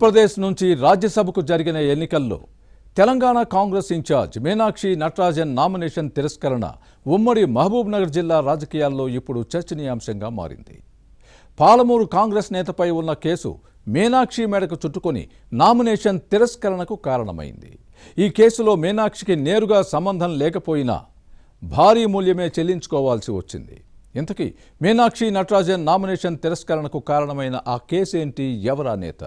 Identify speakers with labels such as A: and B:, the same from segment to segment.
A: మధ్యప్రదేశ్ నుంచి రాజ్యసభకు జరిగిన ఎన్నికల్లో తెలంగాణ కాంగ్రెస్ ఇన్ఛార్జ్ మీనాక్షి నటరాజన్ నామినేషన్ తిరస్కరణ ఉమ్మడి మహబూబ్నగర్ జిల్లా రాజకీయాల్లో ఇప్పుడు చర్చనీయాంశంగా మారింది. పాలమూరు కాంగ్రెస్ నేతపై ఉన్న కేసు మీనాక్షి మేడకు చుట్టుకొని నామినేషన్ తిరస్కరణకు కారణమైంది. ఈ కేసులో మీనాక్షికి నేరుగా సంబంధం లేకపోయినా భారీ మూల్యమే చెల్లించుకోవాల్సి వచ్చింది. ఇంతకీ మీనాక్షి నటరాజన్ నామినేషన్ తిరస్కరణకు కారణమైన ఆ కేసు ఏంటి? ఎవరా నేత?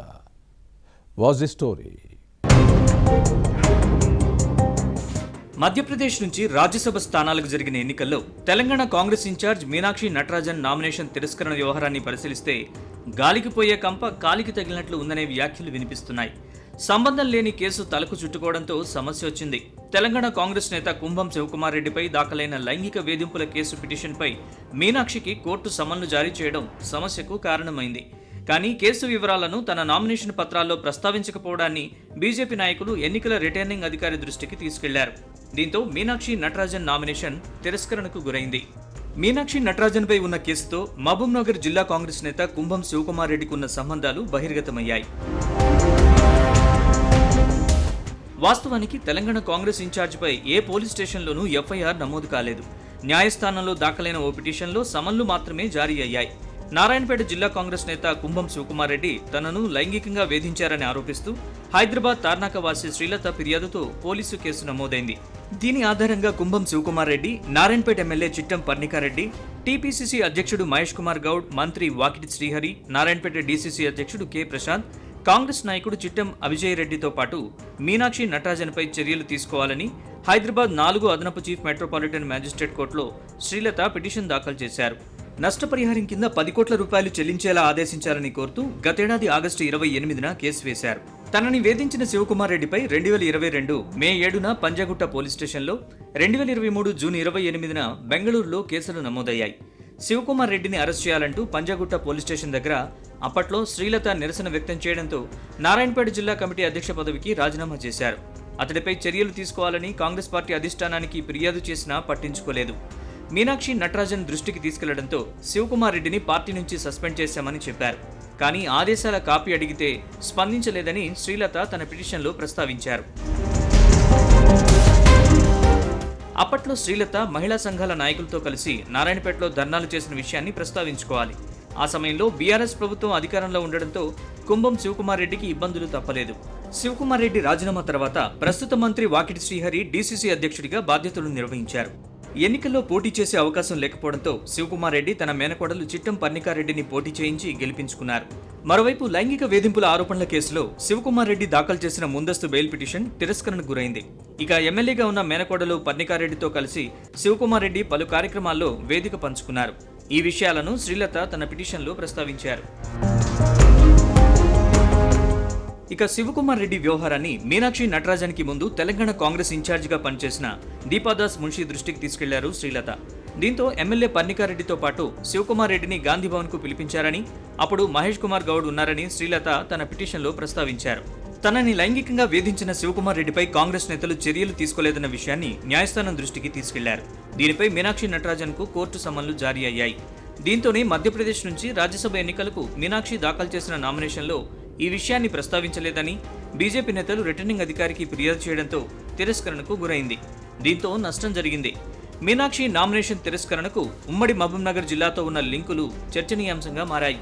A: Was the story.
B: మధ్యప్రదేశ్ నుంచి రాజ్యసభ స్థానాలకు జరిగిన ఎన్నికల్లో తెలంగాణ కాంగ్రెస్ ఇన్ఛార్జ్ మీనాక్షి నటరాజన్ నామినేషన్ తిరస్కరణ వ్యవహారాన్ని పరిశీలిస్తే గాలికి పోయే కంప కాలికి తగిలినట్లు ఉందనే వ్యాఖ్యలు వినిపిస్తున్నాయి. సంబంధం లేని కేసు తలకు చుట్టుకోవడంతో సమస్య వచ్చింది. తెలంగాణ కాంగ్రెస్ నేత కుంభం శివకుమార్ రెడ్డిపై దాఖలైన లైంగిక వేధింపుల కేసు పిటిషన్పై మీనాక్షికి కోర్టు సమన్లు జారీ చేయడం సమస్యకు కారణమైంది. కానీ కేసు వివరాలను తన నామినేషన్ పత్రాల్లో ప్రస్తావించకపోవడాన్ని బీజేపీ నాయకులు ఎన్నికల రిటర్నింగ్ అధికారి దృష్టికి తీసుకెళ్లారు. దీంతో మీనాక్షి నటరాజన్ నామినేషన్ తిరస్కరణకు గురైంది. మీనాక్షి నటరాజన్పై ఉన్న కేసుతో మహబూబ్నగర్ జిల్లా కాంగ్రెస్ నేత కుంభం శివకుమార్ రెడ్డికి ఉన్న సంబంధాలు బహిర్గతమయ్యాయి. వాస్తవానికి తెలంగాణ కాంగ్రెస్ ఇన్ఛార్జిపై ఏ పోలీస్ స్టేషన్లోనూ ఎఫ్ఐఆర్ నమోదు కాలేదు. న్యాయస్థానంలో దాఖలైన ఓ పిటిషన్లో సమన్లు మాత్రమే జారీ అయ్యాయి. నారాయణపేట జిల్లా కాంగ్రెస్ నేత కుంభం శివకుమార్ రెడ్డి తనను లైంగికంగా వేధించారని ఆరోపిస్తూ హైదరాబాద్ తార్నాక వాసి శ్రీలత ఫిర్యాదుతో పోలీసు కేసు నమోదైంది. దీని ఆధారంగా కుంభం శివకుమార్ రెడ్డి, నారాయణపేట ఎమ్మెల్యే చిట్టం పర్ణికారెడ్డి, టీపీసీసీ అధ్యక్షుడు మహేష్ కుమార్ గౌడ్, మంత్రి వాకిటి శ్రీహరి, నారాయణపేట డీసీసీ అధ్యక్షుడు కె ప్రశాంత్, కాంగ్రెస్ నాయకుడు చిట్టం అభిజయ్ రెడ్డితో పాటు మీనాక్షి నటరాజన్పై చర్యలు తీసుకోవాలని హైదరాబాద్ 4 అదనపు చీఫ్ మెట్రోపాలిటన్ మ్యాజిస్ట్రేట్ కోర్టులో శ్రీలత పిటిషన్ దాఖలు చేశారు. నష్టపరిహారం కింద 10 కోట్ల రూపాయలు చెల్లించేలా ఆదేశించాలని కోరుతూ గతేడాది ఆగస్టు 28న కేసు వేశారు. తనని వేధించిన శివకుమార్ రెడ్డిపై 2022 మే 7న పంజాగుట్ట పోలీస్ స్టేషన్లో, 2023 జూన్ 28న బెంగళూరులో కేసులు నమోదయ్యాయి. శివకుమార్ రెడ్డిని అరెస్ట్ చేయాలంటూ పంజాగుట్ట పోలీస్ స్టేషన్ దగ్గర అప్పట్లో శ్రీలత నిరసన వ్యక్తం చేయడంతో నారాయణపేట జిల్లా కమిటీ అధ్యక్ష పదవికి రాజీనామా చేశారు. అతడిపై చర్యలు తీసుకోవాలని కాంగ్రెస్ పార్టీ అధిష్టానానికి ఫిర్యాదు చేసినా పట్టించుకోలేదు. మీనాక్షి నటరాజన్ దృష్టికి తీసుకెళ్లడంతో శివకుమార్ రెడ్డిని పార్టీ నుంచి సస్పెండ్ చేశామని చెప్పారు. కానీ ఆదేశాల కాపీ అడిగితే స్పందించలేదని శ్రీలత తన పిటిషన్లో ప్రస్తావించారు. అప్పట్లో శ్రీలత మహిళా సంఘాల నాయకులతో కలిసి నారాయణపేటలో ధర్నాలు చేసిన విషయాన్ని ప్రస్తావించుకోవాలి. ఆ సమయంలో బీఆర్ఎస్ ప్రభుత్వం అధికారంలో ఉండడంతో కుంభం శివకుమార్ రెడ్డికి ఇబ్బందులు తప్పలేదు. శివకుమార్ రెడ్డి రాజీనామా తర్వాత ప్రస్తుత మంత్రి వాకిటి శ్రీహరి డీసీసీ అధ్యక్షుడిగా బాధ్యతలు నిర్వహించారు. ఎన్నికల్లో పోటీ చేసే అవకాశం లేకపోవడంతో శివకుమార్ రెడ్డి తన మేనకోడలు చిట్టం పర్ణికారెడ్డిని పోటీ చేయించి గెలిపించుకున్నారు. మరోవైపు లైంగిక వేధింపుల ఆరోపణల కేసులో శివకుమార్ రెడ్డి దాఖలు చేసిన ముందస్తు బెయిల్ పిటిషన్ తిరస్కరణకు గురైంది. ఇక ఎమ్మెల్యేగా ఉన్న మేనకోడలు పర్ణికారెడ్డితో కలిసి శివకుమార్ రెడ్డి పలు కార్యక్రమాల్లో వేదిక పంచుకున్నారు. ఈ విషయాలను శ్రీలత తన పిటిషన్లో ప్రస్తావించారు. ఇక శివకుమార్ రెడ్డి వ్యవహారాన్ని మీనాక్షి నటరాజన్కి ముందు తెలంగాణ కాంగ్రెస్ ఇన్ఛార్జిగా పనిచేసిన దీపాదాస్ మున్షి దృష్టికి తీసుకెళ్లారు శ్రీలత. దీంతో ఎమ్మెల్యే పర్ణికారెడ్డితో పాటు శివకుమార్ రెడ్డిని గాంధీభవన్కు పిలిపించారని, అప్పుడు మహేష్ కుమార్ గౌడ్ ఉన్నారని శ్రీలత తన పిటిషన్లో ప్రస్తావించారు. తనని లైంగికంగా వేధించిన శివకుమార్ రెడ్డిపై కాంగ్రెస్ నేతలు చర్యలు తీసుకోలేదన్న విషయాన్ని న్యాయస్థానం దృష్టికి తీసుకెళ్లారు. దీనిపై మీనాక్షి నటరాజన్కు కోర్టు సమన్లు జారీ అయ్యాయి. దీంతోనే మధ్యప్రదేశ్ నుంచి రాజ్యసభ ఎన్నికలకు మీనాక్షి దాఖలు చేసిన నామినేషన్లో ఈ విషయాన్ని ప్రస్తావించలేదని బీజేపీ నేతలు రిటర్నింగ్ అధికారికి ఫిర్యాదు చేయడంతో తిరస్కరణకు గురైంది. దీంతో నష్టం జరిగింది. మీనాక్షి నామినేషన్ తిరస్కరణకు ఉమ్మడి మహబూబ్నగర్ జిల్లాతో ఉన్న లింకులు చర్చనీయాంశంగా మారాయి.